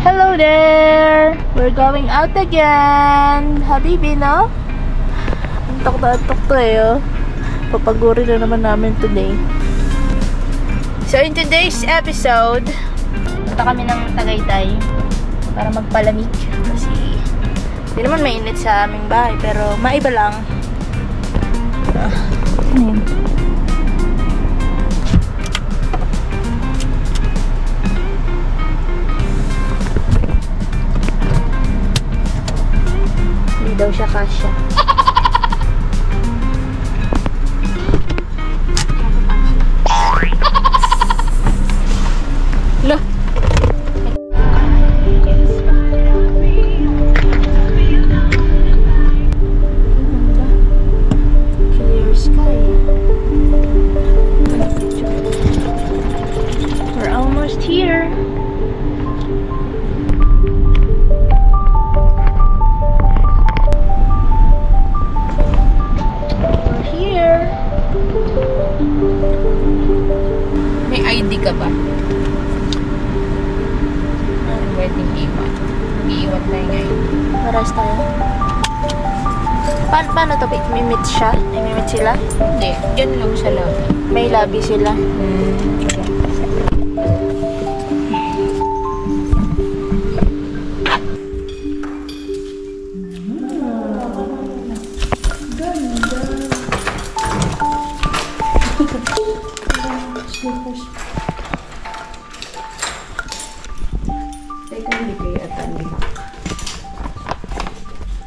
Hello there! We're going out again! Habibi, no? Antok na antok to oh. Papaguri na naman namin today. So in today's episode, punta kami ng Tagaytay para magpalamig. Kasi hindi naman mainit sa aming bahay, pero maiba lang. Hindi daw siya kasya. Loh. Clear sky. We're almost here. We're here. May ID ka ba? Pwedeng iwan. Iiwan tayo ngayon. Maras tayo. Paano to? Imimit siya? Imimit sila? Hindi. Diyan lang sa lobby. May lobby sila?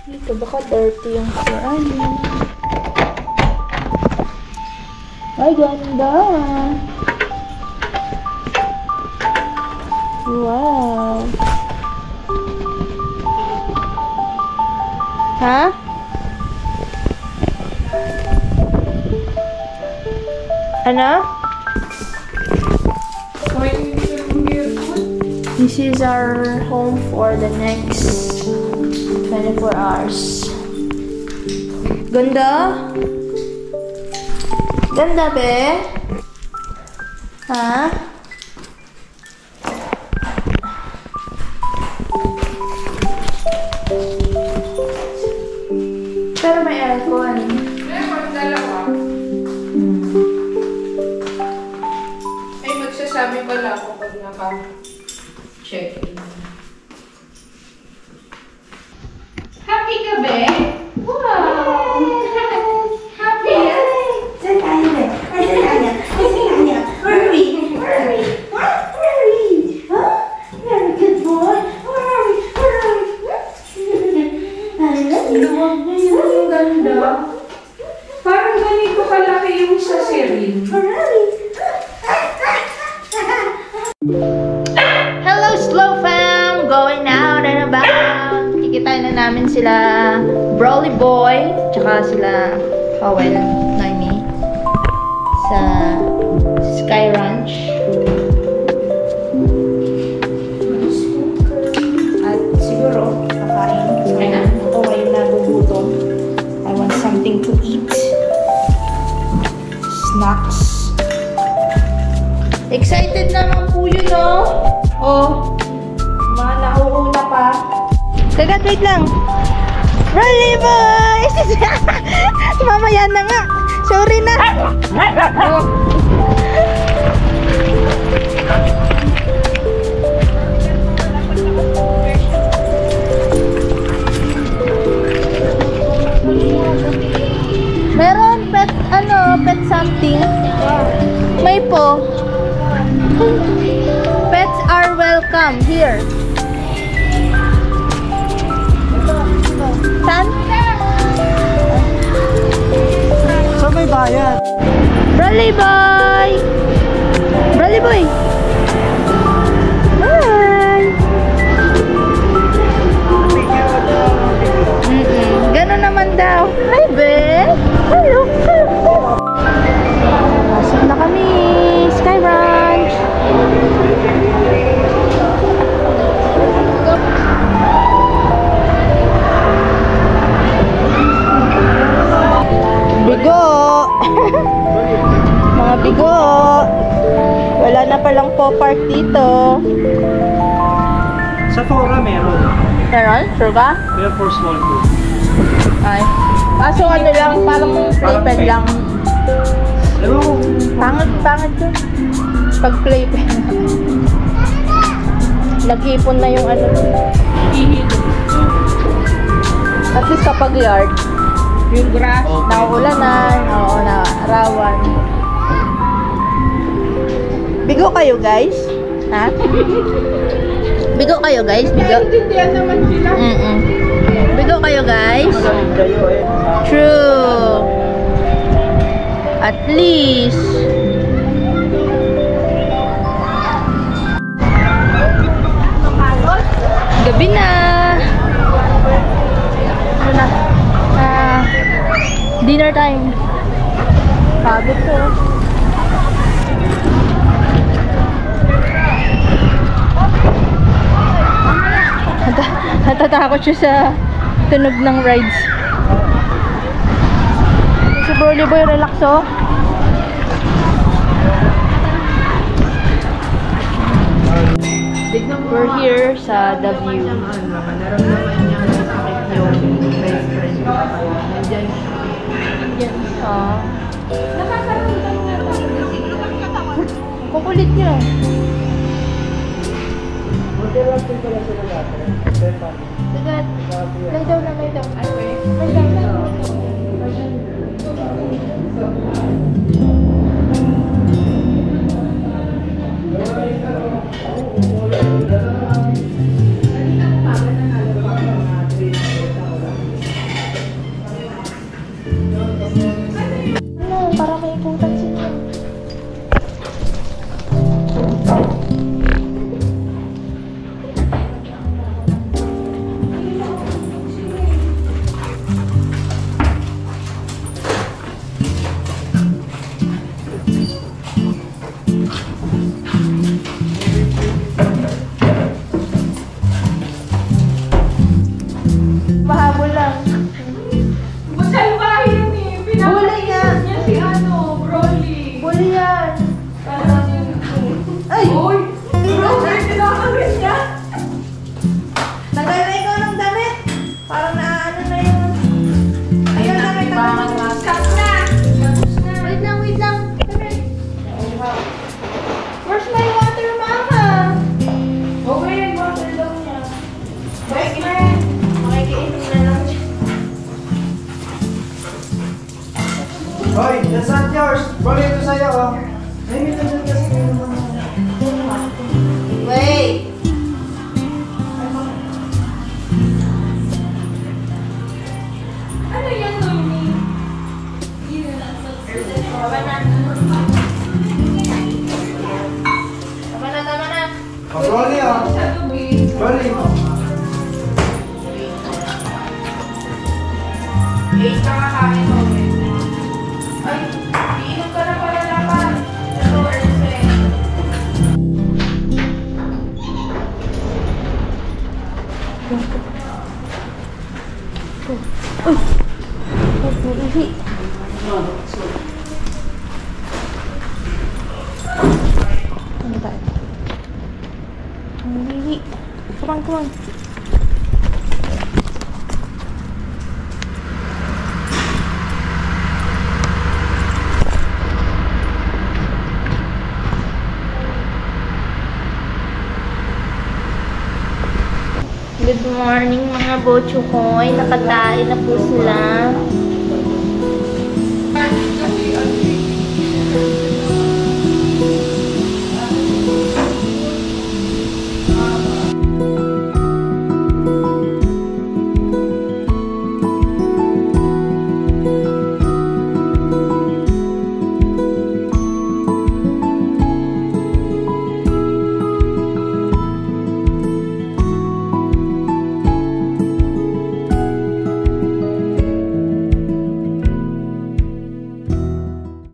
Ito, baka dirty yung floor. Ay, ganda! Wow! Ha? Ano? This is our home for the next 24 hours. Ganda? Ganda, be? Ha? Pero may aircon. Meron, dalawa. Ay, magsasabi pala ako pag naka-check-in. Happy ka, be? Wow! Happy? Saan tayo, be? Saan tayo? Where are we? Where are we? Huh? Where are we? Huh? Very good boy. Where are we? Where are we? I love you. Ang ganda. Parang ganito kalaki yung sa Celine. Where are we? Hello, Slow Fam! Going out and about. Kikita na namin sila Broly Boy, tsaka sila Howell, Noemi, sa Sky Ranch. At siguro, kakain. Ako ngayon nagugutom. I want something to eat. Snacks. Excited naman po yun, no? Oh, mga nauuna pa. Kagat, wait lang. Rolly boys! Mamaya na nga. Sorry na. Meron pet, pet something. May po. Pets are welcome here. Saan? So may bayad. Broly boy! Broly boy! Hi! Ganun naman daw. Hi, be! Hello! Pasok na kami! Sky Ranch! Bigo! Mga bigo! Wala na palang pop park dito. Sa Fora meron. Meron? Sure ka? Pero for small group. Ay. Kaso ano lang, parang playpen lang. Alam mo, Pangit yun. Pag playpen. Nag-ipon na yung ano. Hihilo. At least kapag yard, Yung grass. nauulanan, oo, naarawan. Bigo kayo guys? Ha? Bigo kayo guys? Bigo? Naiintindihan naman sila. Bigo kayo guys? magaling kayo eh. True. At least. Gabi na. Ano na? Dinner time. Pagod ko. Natatakot siya sa tunog ng rides. Si Broly Boy, relax oh. We're here sa The View. Naramdaman niya ang sakit yung best friend ko. Nandiyan siya. Yan. Ah. Nakakaramdam nga ako. Kukulit niya. Dagat. Lay down na, lay down. Lay down. Ano, para may ikutan sila. Mahabol lang. Masalbahe yun eh. Huli nga. Niya si Broly. Huli yan. Ay! Uy! Broly, pinakamis niya. Tagal na ikaw ng damit. Parang naaano na yun. Ayun, damit ako. Stop na! Tapos na. Wait lang, wait lang. Where's my water, mama? Okay, yan. Water daw niya. Best friend. Makikiinom na lang siya. Hoy, that's not yours. Bali ito sa'yo oh. Ay, may nandun kasi kayo naman. Wait. Ano yan, Noemi? Tama na. Tama na, tama na. Oh, Broly oh. Sa lubi. Broly. Eh, kakakain mo. Ay, iinom ka na pala naman. Ito, Erse. Ihi. Ano tayo? Ihi. Come on, come on. Good morning mga bocho ko. Ay, nakatae na po sila.